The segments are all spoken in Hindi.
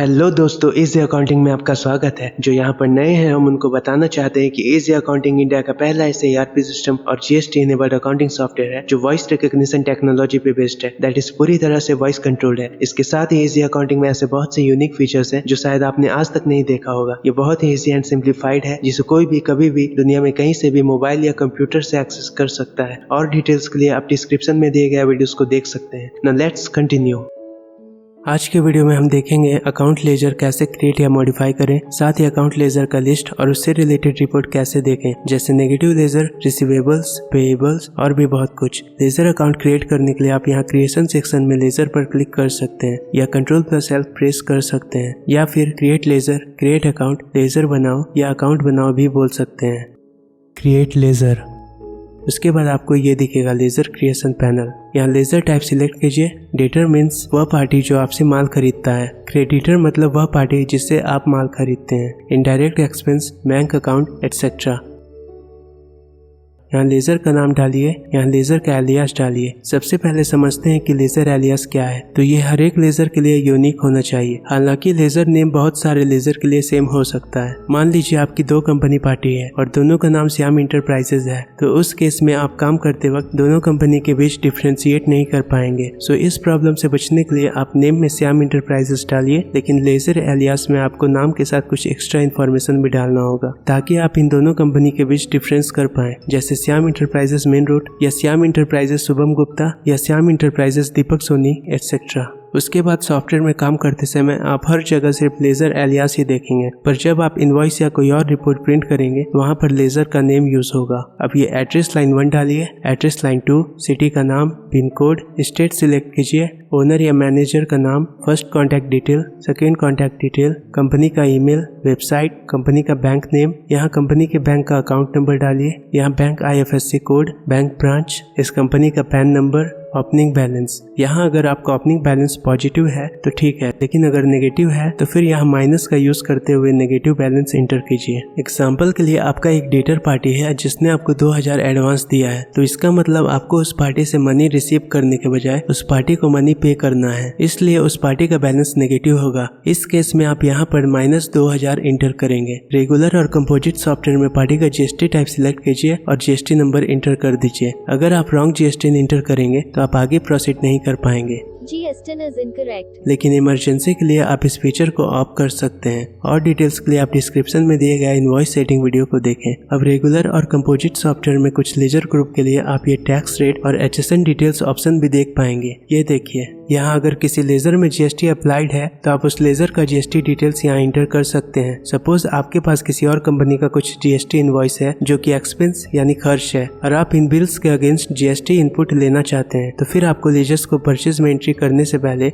हेलो दोस्तों, इजी अकाउंटिंग में आपका स्वागत है। जो यहाँ पर नए हैं हम उनको बताना चाहते हैं कि इजी अकाउंटिंग इंडिया का पहला ऐसे ERP सिस्टम और GST इनेबल्ड अकाउंटिंग सॉफ्टवेयर है जो वॉइस रिकॉग्निशन टेक्नोलॉजी पे बेस्ड है, दैट इज पूरी तरह से वॉइस कंट्रोल्ड है। इसके साथ ही इजी अकाउंटिंग में ऐसे बहुत से यूनिक फीचर्स हैं जो शायद आपने आज तक नहीं देखा होगा। ये बहुत ही इजी एंड सिंप्लीफाइड है जिसे कोई भी कभी भी दुनिया में कहीं से भी मोबाइल या कंप्यूटर से एक्सेस कर सकता है। और डिटेल्स के लिए आप डिस्क्रिप्शन में दिए गए वीडियोस को देख सकते हैं। Now let's continue. आज के वीडियो में हम देखेंगे अकाउंट लेजर कैसे क्रिएट या मॉडिफाई करें, साथ ही अकाउंट लेजर का लिस्ट और उससे रिलेटेड रिपोर्ट कैसे देखें, जैसे नेगेटिव लेजर, रिसीवेबल्स, पेएबल्स और भी बहुत कुछ। लेजर अकाउंट क्रिएट करने के लिए आप यहाँ क्रिएशन सेक्शन में लेजर पर क्लिक कर सकते हैं या Ctrl+L प्रेस कर सकते हैं, या फिर create ledger, create account, ledger बनाओ या अकाउंट बनाओ भी बोल सकते हैं। Create ledger. उसके बाद आपको ये दिखेगा लेजर क्रिएशन पैनल। यहाँ लेजर टाइप सिलेक्ट कीजिए। डेटर मीन्स वह पार्टी जो आपसे माल खरीदता है। क्रेडिटर मतलब वह पार्टी जिससे आप माल खरीदते हैं। Indirect expense, bank account etcetera. यहाँ लेजर का नाम डालिए, यहाँ लेजर का एलियास डालिए। सबसे पहले समझते हैं कि लेजर एलियास क्या है। तो ये हर एक लेजर के लिए यूनिक होना चाहिए। हालांकि लेजर नेम बहुत सारे लेजर के लिए सेम हो सकता है। मान लीजिए आपकी दो कंपनी पार्टी है और दोनों का नाम श्याम इंटरप्राइजेज है, तो उस केस में आप काम करते वक्त दोनों कंपनी के बीच डिफ्रेंशिएट नहीं कर पाएंगे। सो इस प्रॉब्लम से बचने के लिए आप नेम में श्याम इंटरप्राइजेज डालिए, लेकिन लेजर एलियास में आपको नाम के साथ कुछ एक्स्ट्रा इन्फॉर्मेशन भी डालना होगा ताकि आप इन दोनों कंपनी के बीच डिफरेंस कर पाए, जैसे श्याम इंटरप्राइजेस मेन रोड या श्याम इंटरप्राइजेस शुभम गुप्ता या श्याम इंटरप्राइजेस दीपक सोनी एटसेट्रा। उसके बाद सॉफ्टवेयर में काम करते समय आप हर जगह सिर्फ लेजर एलियास ही देखेंगे, पर जब आप इनवॉइस या कोई और रिपोर्ट प्रिंट करेंगे वहाँ पर लेजर का नेम यूज होगा। अब ये एड्रेस लाइन 1 डालिए, एड्रेस लाइन 2, सिटी का नाम, पिन कोड, स्टेट सिलेक्ट कीजिए, ओनर या मैनेजर का नाम, first contact detail, second contact detail, company का ईमेल, वेबसाइट, कंपनी का बैंक नेम, यहाँ कंपनी के बैंक का अकाउंट नंबर डालिए, यहाँ bank IFSC code, bank branch, इस कंपनी का पैन नंबर, ओपनिंग बैलेंस। यहाँ अगर आपका ओपनिंग बैलेंस पॉजिटिव है तो ठीक है, लेकिन अगर नेगेटिव है तो फिर यहाँ माइनस का यूज करते हुए नेगेटिव बैलेंस इंटर कीजिए। एग्जाम्पल के लिए आपका एक डेटर पार्टी है जिसने आपको 2000 एडवांस दिया है, तो इसका मतलब आपको उस पार्टी से मनी रिसीव करने के बजाय उस पार्टी को मनी पे करना है, इसलिए उस पार्टी का बैलेंस नेगेटिव होगा। इस केस में आप यहाँ पर -2000 इंटर करेंगे। रेगुलर और कंपोजिट सॉफ्टवेयर में पार्टी का GST टाइप सिलेक्ट कीजिए और GST नंबर इंटर कर दीजिए। अगर आप रॉन्ग GST इंटर करेंगे तो आप आगे प्रोसीड नहीं कर पाएंगे। GST is incorrect। लेकिन इमरजेंसी के लिए आप इस फीचर को ऑफ कर सकते हैं। और डिटेल्स के लिए आप डिस्क्रिप्शन में दिए गए इनवॉइस सेटिंग वीडियो को देखें। अब रेगुलर और कंपोजिट सॉफ्टवेयर में कुछ लेजर ग्रुप के लिए आप ये टैक्स रेट और HSN डिटेल्स ऑप्शन भी देख पाएंगे। ये देखिए, यहाँ अगर किसी लेजर में GST अप्लाइड है तो आप उस लेजर का GST डिटेल्स यहाँ इंटर कर सकते हैं। सपोज आपके पास किसी और कंपनी का कुछ GST इनवॉइस है जो कि एक्सपेंस यानी खर्च है, और आप इन बिल्स के अगेंस्ट GST इनपुट लेना चाहते हैं, तो फिर आपको लेजर्स को परचेज में एंट्री करने से पहले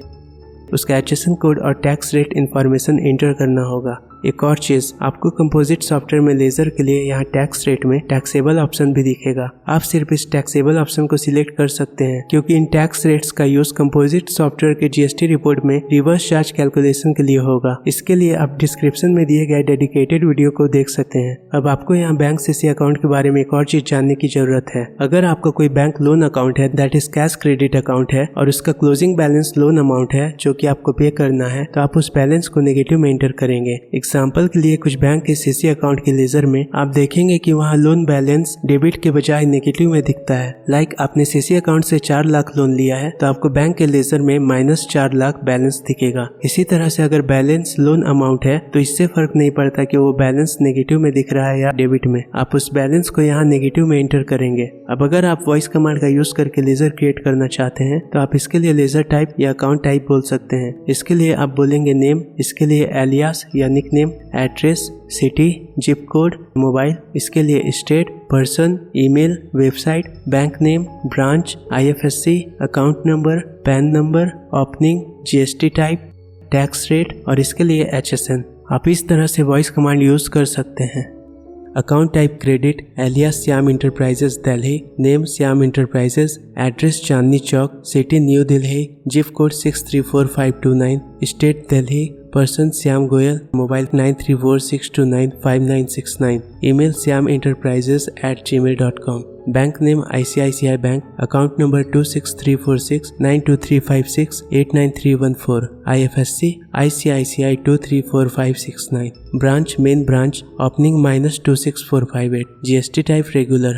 उसका HSN कोड और टैक्स रेट इंफॉर्मेशन एंटर करना होगा। एक और चीज, आपको कंपोजिट सॉफ्टवेयर में लेजर के लिए यहाँ टैक्स रेट में टैक्सेबल ऑप्शन भी दिखेगा। आप सिर्फ इस टैक्सेबल ऑप्शन को सिलेक्ट कर सकते हैं, क्योंकि इन टैक्स रेट्स का यूज कंपोजिट सॉफ्टवेयर के GST रिपोर्ट में रिवर्स चार्ज कैलकुलेशन के लिए होगा। इसके लिए आप डिस्क्रिप्शन में दिए गए डेडिकेटेड वीडियो को देख सकते हैं। अब आपको यहाँ बैंक CC अकाउंट के बारे में एक और चीज जानने की जरूरत है। अगर आपका कोई बैंक लोन अकाउंट है, that is cash credit account है, और उसका क्लोजिंग बैलेंस लोन अमाउंट है जो कि आपको पे करना है, तो आप उस बैलेंस को नेगेटिव में एंटर करेंगे। एग्जाम्पल के लिए कुछ बैंक के CC अकाउंट के लेजर में आप देखेंगे कि वहाँ लोन बैलेंस डेबिट के बजाय नेगेटिव में दिखता है। लाइक आपने CC अकाउंट से 4 लाख लोन लिया है तो आपको बैंक के लेजर में -4 लाख बैलेंस दिखेगा। इसी तरह से अगर बैलेंस लोन अमाउंट है तो इससे फर्क नहीं पड़ता कि वो बैलेंस नेगेटिव में दिख रहा है या डेबिट में, आप उस बैलेंस को यहाँ नेगेटिव में एंटर करेंगे। अब अगर आप वॉइस कमांड का यूज करके लेजर क्रिएट करना चाहते हैं तो आप इसके लिए लेजर टाइप या अकाउंट टाइप बोल सकते हैं। इसके लिए आप बोलेंगे नेम, इसके लिए एलियास या nickname, address, city, zip code, mobile, इसके लिए state, person, email, website, bank name, branch, IFSC, account number, pan number, opening, GST type, tax rate और इसके लिए HSN। आप इस तरह से वॉइस कमांड यूज कर सकते हैं। Account type credit, alias Shyam enterprises Delhi, name Shyam enterprises, address Chandni Chowk, city New Delhi, zip code 634529, state Delhi, person Shyam Goyal, mobile 9346295969, email syaminterprises@gmail.com। Bank name ICICI bank, account number 263469235689314, IFSC ICICI 2345669, branch main branch opening -26458, GST type regular.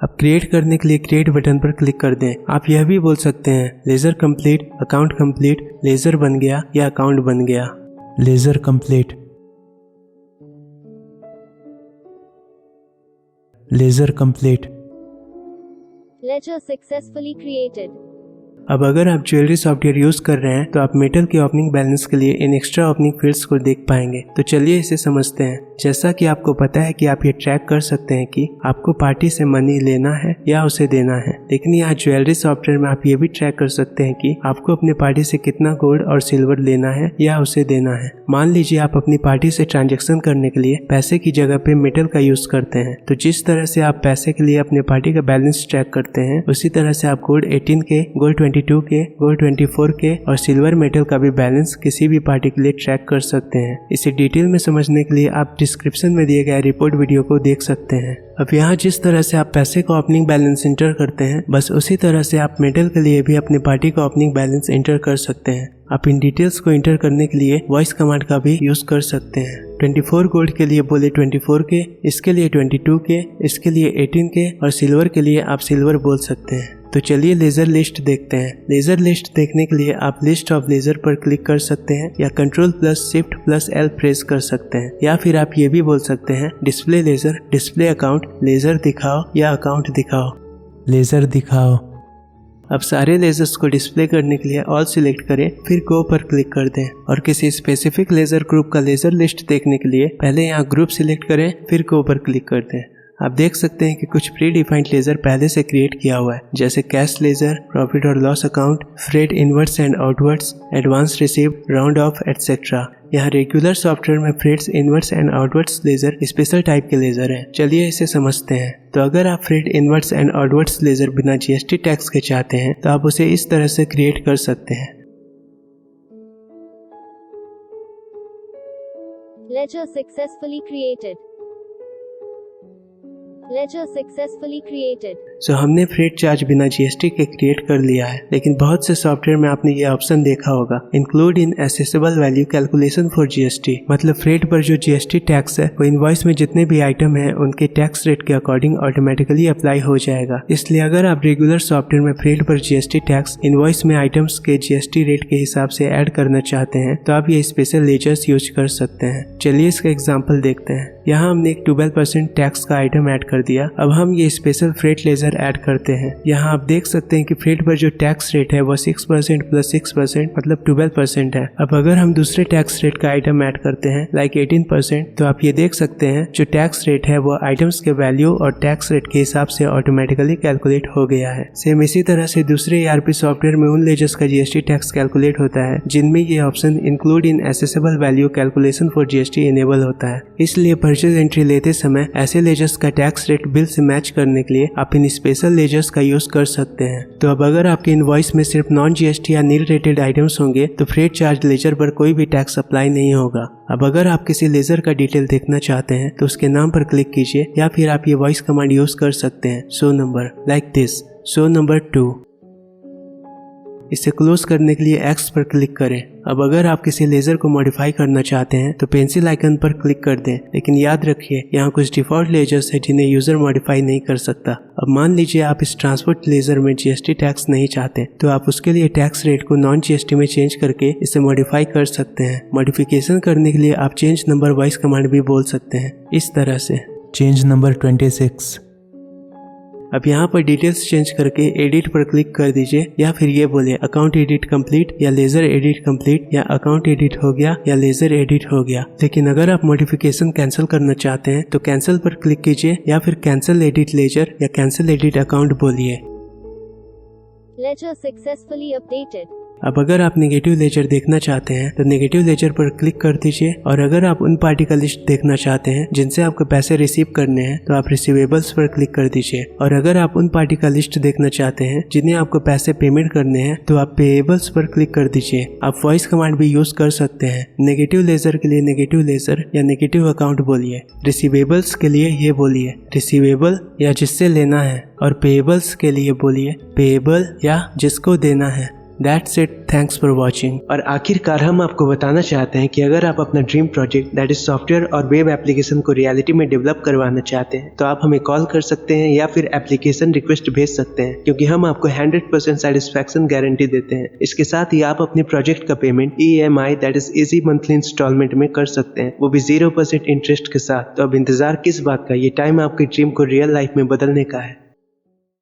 अब क्रिएट करने के लिए क्रिएट बटन पर क्लिक कर दें। आप यह भी बोल सकते हैं ledger complete, account complete, ledger बन गया या अकाउंट बन गया। Ledger complete, ledger complete. Ledger successfully created. अब अगर आप ज्वेलरी सॉफ्टवेयर यूज कर रहे हैं तो आप मेटल के ओपनिंग बैलेंस के लिए इन एक्स्ट्रा ओपनिंग फील्ड्स को देख पाएंगे। तो चलिए इसे समझते हैं। जैसा कि आपको पता है कि आप ये ट्रैक कर सकते हैं कि आपको पार्टी से मनी लेना है या उसे देना है, लेकिन यहाँ ज्वेलरी सॉफ्टवेयर में आप ये भी ट्रैक कर सकते हैं कि आपको अपने पार्टी से कितना गोल्ड और सिल्वर लेना है या उसे देना है। मान लीजिए आप अपनी पार्टी से ट्रांजेक्शन करने के लिए पैसे की जगह पे मेटल का यूज करते हैं, तो जिस तरह से आप पैसे के लिए अपने पार्टी का बैलेंस ट्रैक करते हैं, उसी तरह से आप गोल्ड 18 के, गोल्ड 22 के, गोल्ड 24 के और सिल्वर मेटल का भी बैलेंस किसी भी पार्टी के लिए ट्रैक कर सकते हैं। इसे डिटेल में समझने के लिए आप डिस्क्रिप्शन में दिए गए रिपोर्ट वीडियो को देख सकते हैं। अब यहाँ जिस तरह से आप पैसे का ओपनिंग बैलेंस एंटर करते हैं, बस उसी तरह से आप मेटल के लिए भी अपने पार्टी का ओपनिंग बैलेंस एंटर कर सकते हैं। आप इन डिटेल्स को एंटर करने के लिए वॉइस कमांड का भी यूज कर सकते हैं। 24 गोल्ड के लिए बोले 24 के, इसके लिए 22 के, इसके लिए 18 के और सिल्वर के लिए आप सिल्वर बोल सकते हैं। तो चलिए लेजर लिस्ट देखते हैं। लेजर लिस्ट देखने के लिए आप लिस्ट ऑफ लेजर पर क्लिक कर सकते हैं या Ctrl+Shift+L प्रेस कर सकते हैं, या फिर आप ये भी बोल सकते हैं display ledger, display account, ledger दिखाओ या अकाउंट दिखाओ। लेजर दिखाओ। अब सारे लेजर्स को डिस्प्ले करने के लिए ऑल सिलेक्ट करें, फिर गो पर क्लिक कर दें और किसी स्पेसिफिक लेजर ग्रुप का लेजर लिस्ट देखने के लिए पहले यहाँ ग्रुप सिलेक्ट करें, फिर गो पर क्लिक कर दें। आप देख सकते हैं कि कुछ प्री डिफाइंड लेजर पहले से क्रिएट किया हुआ है, जैसे कैश लेजर, प्रॉफिट और loss account, freight inwards and outwards, advance received, round off etcetera. यहाँ रेगुलर सॉफ्टवेयर में freights inwards and outwards ledger special type के लेजर हैं। चलिए इसे समझते हैं। तो अगर आप freight inwards and outwards ledger बिना GST टैक्स के चाहते हैं तो आप उसे इस तरह से क्रिएट कर सकते हैं। Ledger successfully created. Ledger successfully created. हमने फ्रेट चार्ज बिना GST के क्रिएट कर लिया है, लेकिन बहुत से सॉफ्टवेयर में आपने ये ऑप्शन देखा होगा, include in assessable value calculation for GST। मतलब फ्रेट पर जो GST टैक्स है वो इनवॉइस में जितने भी आइटम है उनके टैक्स रेट के अकॉर्डिंग ऑटोमेटिकली अप्लाई हो जाएगा। इसलिए अगर आप रेगुलर सॉफ्टवेयर में फ्रेट पर GST टैक्स इनवॉइस में आइटम्स के GST रेट के हिसाब से ऐड करना चाहते हैं तो आप ये स्पेशल लेजर्स यूज कर सकते हैं। चलिए इसका एग्जाम्पल देखते हैं। यहाँ हमने एक 12% टैक्स का आइटम ऐड कर दिया। अब हम ये स्पेशल फ्रेट लेजर ऐड करते हैं। यहाँ आप देख सकते हैं कि फ्रेट पर जो टैक्स रेट है वो 6% + 6% मतलब 12% है। अब अगर हम दूसरे टैक्स रेट का आइटम ऐड करते हैं लाइक 18%, तो आप ये देख सकते हैं जो टैक्स रेट है वो आइटम्स के वैल्यू और टैक्स रेट के हिसाब से ऑटोमेटिकली कैलकुलेट हो गया है। सेम इसी तरह से दूसरे ERP सॉफ्टवेयर में उन लेजर्स का GST टैक्स कैलकुलेट होता है जिनमें ये option include in assessable value calculation for GST enable होता है। इसलिए परचेज एंट्री लेते समय ऐसे लेजर्स का टैक्स रेट बिल से मैच करने के लिए आप इन स्पेशल लेजर्स का यूज कर सकते हैं। तो अब अगर आपके इनवॉइस में सिर्फ नॉन GST या नील रेटेड आइटम्स होंगे तो फ्रेट चार्ज लेजर पर कोई भी टैक्स अप्लाई नहीं होगा। अब अगर आप किसी लेजर का डिटेल देखना चाहते हैं तो उसके नाम पर क्लिक कीजिए, या फिर आप ये वॉइस कमांड यूज कर सकते हैं, show number like this, show number 2। इसे क्लोज करने के लिए X पर क्लिक करें। अब अगर आप किसी लेजर को मॉडिफाई करना चाहते हैं तो पेंसिल आइकन पर क्लिक कर दें, लेकिन याद रखिए यहाँ कुछ डिफॉल्ट लेजर्स है जिन्हें यूजर मॉडिफाई नहीं कर सकता। अब मान लीजिए आप इस ट्रांसपोर्ट लेजर में GST टैक्स नहीं चाहते, तो आप उसके लिए टैक्स रेट को नॉन GST में चेंज करके इसे मॉडिफाई कर सकते हैं। मॉडिफिकेशन करने के लिए आप चेंज नंबर वॉइस कमांड भी बोल सकते हैं, इस तरह से चेंज नंबर 26। अब यहाँ पर डिटेल्स चेंज करके एडिट पर क्लिक कर दीजिए, या फिर ये बोले अकाउंट एडिट कंप्लीट या लेजर एडिट कंप्लीट या अकाउंट एडिट हो गया या लेजर एडिट हो गया। लेकिन अगर आप मॉडिफिकेशन कैंसिल करना चाहते हैं तो कैंसिल पर क्लिक कीजिए, या फिर कैंसिल एडिट लेजर या कैंसिल एडिट अकाउंट बोलिए। Ledger successfully updated. अब अगर आप नेगेटिव लेजर देखना चाहते हैं तो नेगेटिव लेजर पर क्लिक कर दीजिए, और अगर आप उन पार्टी का लिस्ट देखना चाहते हैं जिनसे आपको पैसे रिसीव करने हैं तो आप रिसीवेबल्स पर क्लिक कर दीजिए, और अगर आप उन पार्टी का लिस्ट देखना चाहते हैं जिन्हें आपको पैसे पेमेंट करने हैं तो आप पेएबल्स पर क्लिक कर दीजिए। आप वॉइस कमांड भी यूज कर सकते हैं। नेगेटिव लेजर के लिए नेगेटिव लेजर या नेगेटिव अकाउंट बोलिए, रिसीवेबल्स के लिए ये बोलिए रिसीवेबल या जिससे लेना है, और पेएबल्स के लिए बोलिए पेएबल या जिसको देना है। That's it. Thanks for watching. और आखिरकार हम आपको बताना चाहते हैं कि अगर आप अपना dream project that is software और वेब एप्लीकेशन को रियलिटी में डेवलप करवाना चाहते हैं तो आप हमें कॉल कर सकते हैं या फिर एप्लीकेशन रिक्वेस्ट भेज सकते हैं, क्योंकि हम आपको 100% सेटिस्फैक्शन गारंटी देते हैं। इसके साथ ही आप अपने प्रोजेक्ट का payment EMI that is easy monthly instalment में कर सकते हैं, वो भी 0% इंटरेस्ट के साथ। तो अब इंतजार किस बात का, ये टाइम आपके ड्रीम को रियल लाइफ में बदलने का है।